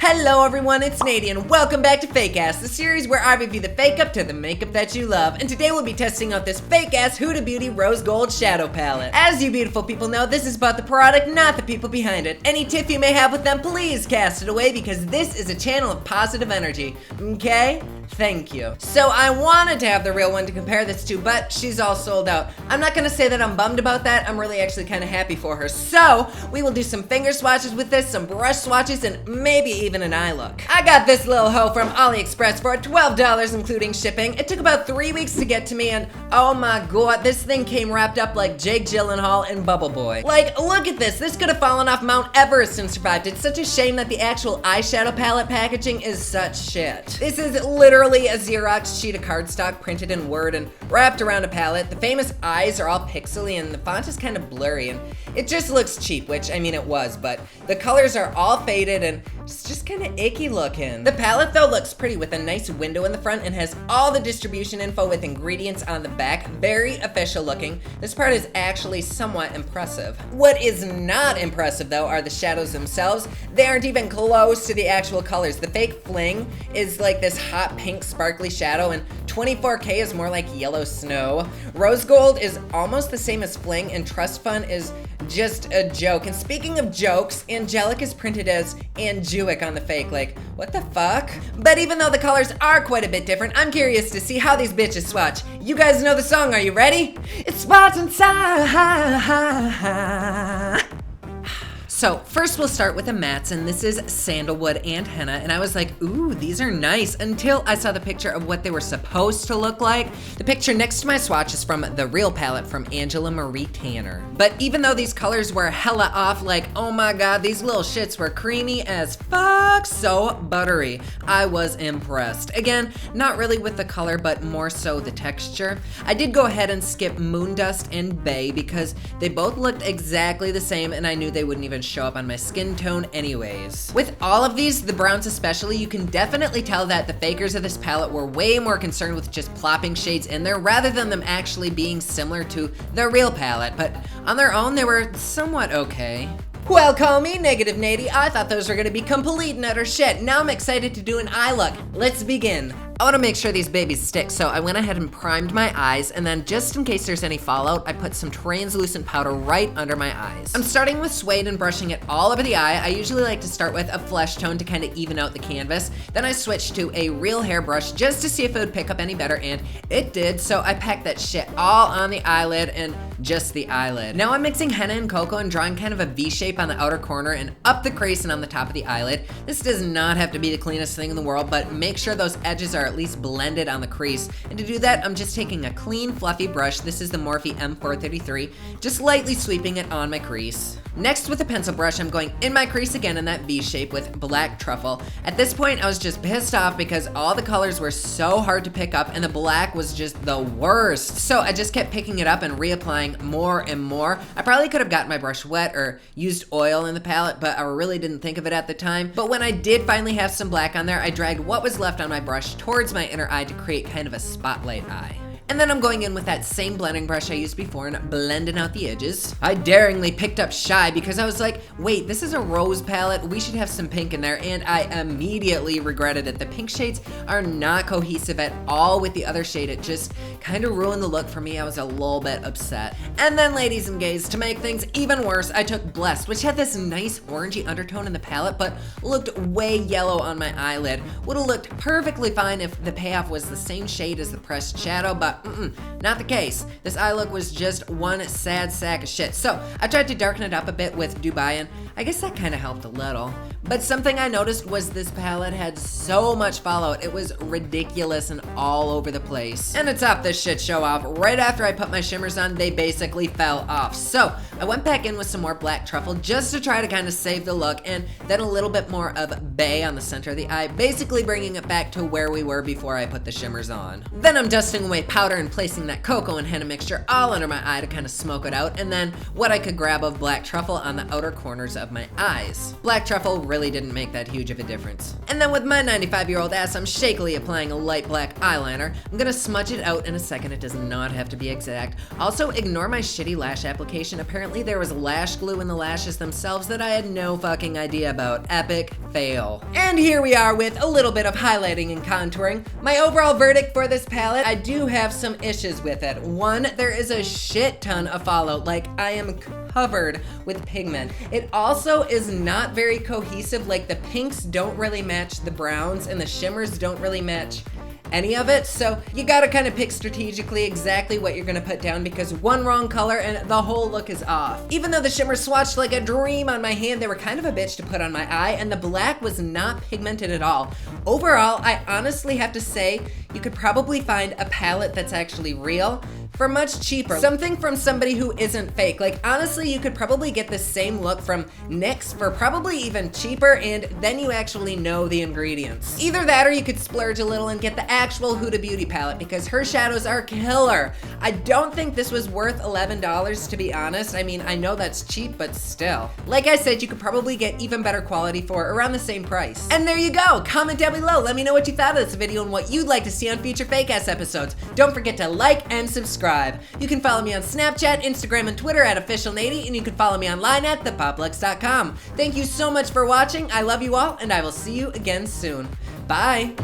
Hello everyone, it's NADI and welcome back to Fake Ass, the series where I review the fake up to the makeup that you love. And today we'll be testing out this fake ass Huda Beauty Rose Gold Shadow Palette. As you beautiful people know, this is about the product, not the people behind it. Any tiff you may have with them, please cast it away because this is a channel of positive energy, okay? Thank you. So I wanted to have the real one to compare this to, but she's all sold out. I'm not gonna say that I'm bummed about that. I'm really actually kind of happy for her. So we will do some finger swatches with this, some brush swatches, and maybe even an eye look. I got this little hoe from AliExpress for $12 including shipping. It took about 3 weeks to get to me, and oh my god, this thing came wrapped up like Jake Gyllenhaal in Bubble Boy. Like, look at this. This could have fallen off Mount Everest and survived. It's such a shame that the actual eyeshadow palette packaging is such shit. This is literally a Xerox sheet of cardstock printed in Word and wrapped around a palette. The famous eyes are all pixely and the font is kind of blurry and it just looks cheap, which I mean it was, but the colors are all faded and it's just kind of icky looking. The palette though looks pretty with a nice window in the front and has all the distribution info with ingredients on the back. Very official looking. This part is actually somewhat impressive. What is not impressive though are the shadows themselves. They aren't even close to the actual colors. The fake fling is like this hot pink sparkly shadow and 24K is more like yellow snow. Rose gold is almost the same as fling and trust fund is just a joke. And speaking of jokes, angelic is printed as Anjuic on the fake. Like, what the fuck? But even though the colors are quite a bit different, I'm curious to see how these bitches swatch. You guys know the song, are you ready? It's Spots Inside. So first we'll start with the mattes, and this is sandalwood and henna, and I was like, ooh, these are nice, until I saw the picture of what they were supposed to look like. The picture next to my swatch is from the real palette from Angela Marie Tanner. But even though these colors were hella off, like, oh my god, these little shits were creamy as fuck, so buttery. I was impressed. Again, not really with the color, but more so the texture. I did go ahead and skip Moondust and Bay because they both looked exactly the same, and I knew they wouldn't even show up on my skin tone anyways. With all of these, the browns especially, you can definitely tell that the fakers of this palette were way more concerned with just plopping shades in there rather than them actually being similar to the real palette, but on their own they were somewhat okay. Well, call me negative Nady. I thought those were gonna be complete and utter shit. Now I'm excited to do an eye look. Let's begin. I want to make sure these babies stick, so I went ahead and primed my eyes, and then just in case there's any fallout, I put some translucent powder right under my eyes. I'm starting with suede and brushing it all over the eye. I usually like to start with a flesh tone to kind of even out the canvas. Then I switched to a real hair brush just to see if it would pick up any better, and it did, so I packed that shit all on the eyelid and just the eyelid. Now I'm mixing henna and cocoa and drawing kind of a V shape on the outer corner and up the crease and on the top of the eyelid. This does not have to be the cleanest thing in the world, but make sure those edges are at least blended on the crease. And to do that, I'm just taking a clean, fluffy brush. This is the Morphe M433, just lightly sweeping it on my crease. Next, with a pencil brush, I'm going in my crease again in that V shape with black truffle. At this point, I was just pissed off because all the colors were so hard to pick up and the black was just the worst. So I just kept picking it up and reapplying more and more. I probably could have gotten my brush wet or used oil in the palette, but I really didn't think of it at the time. But when I did finally have some black on there, I dragged what was left on my brush towards my inner eye to create kind of a spotlight eye. And then I'm going in with that same blending brush I used before and blending out the edges. I daringly picked up Shy because I was like, wait, this is a rose palette, we should have some pink in there, and I immediately regretted it. The pink shades are not cohesive at all with the other shade. It just kind of ruined the look for me. I was a little bit upset. And then ladies and gays, to make things even worse, I took Blessed, which had this nice orangey undertone in the palette, but looked way yellow on my eyelid. Would have looked perfectly fine if the payoff was the same shade as the pressed shadow, but not the case. This eye look was just one sad sack of shit. So I tried to darken it up a bit with Dubai, and I guess that kind of helped a little. But something I noticed was this palette had so much fallout. It was ridiculous and all over the place. And to top this shit show off, right after I put my shimmers on, they basically fell off. So I went back in with some more black truffle just to try to kind of save the look, and then a little bit more of Bay on the center of the eye, basically bringing it back to where we were before I put the shimmers on. Then I'm dusting away powder and placing that cocoa and henna mixture all under my eye to kind of smoke it out, and then what I could grab of black truffle on the outer corners of my eyes. Black truffle really didn't make that huge of a difference. And then with my 95-year-old ass, I'm shakily applying a light black eyeliner. I'm gonna smudge it out in a second. It does not have to be exact. Also, ignore my shitty lash application. Apparently there was lash glue in the lashes themselves that I had no fucking idea about. Epic fail. And here we are with a little bit of highlighting and contouring. My overall verdict for this palette, I do have some issues with it. One, there is a shit ton of fallout. Like, I am covered with pigment. It also is not very cohesive. Like, the pinks don't really match the browns and the shimmers don't really match any of it, so you gotta kind of pick strategically exactly what you're gonna put down, because one wrong color and the whole look is off. Even though the shimmers swatched like a dream on my hand, they were kind of a bitch to put on my eye, and the black was not pigmented at all. Overall, I honestly have to say, you could probably find a palette that's actually real for much cheaper. Something from somebody who isn't fake. Like, honestly, you could probably get the same look from NYX for probably even cheaper, and then you actually know the ingredients. Either that, or you could splurge a little and get the actual Huda Beauty palette, because her shadows are killer. I don't think this was worth $11, to be honest. I mean, I know that's cheap, but still. Like I said, you could probably get even better quality for around the same price. And there you go. Comment down below. Let me know what you thought of this video and what you'd like to see on future fake ass episodes. Don't forget to like and subscribe. You can follow me on Snapchat, Instagram, and Twitter at officialNADI, and you can follow me online at thepopluxe.com. Thank you so much for watching. I love you all, and I will see you again soon. Bye.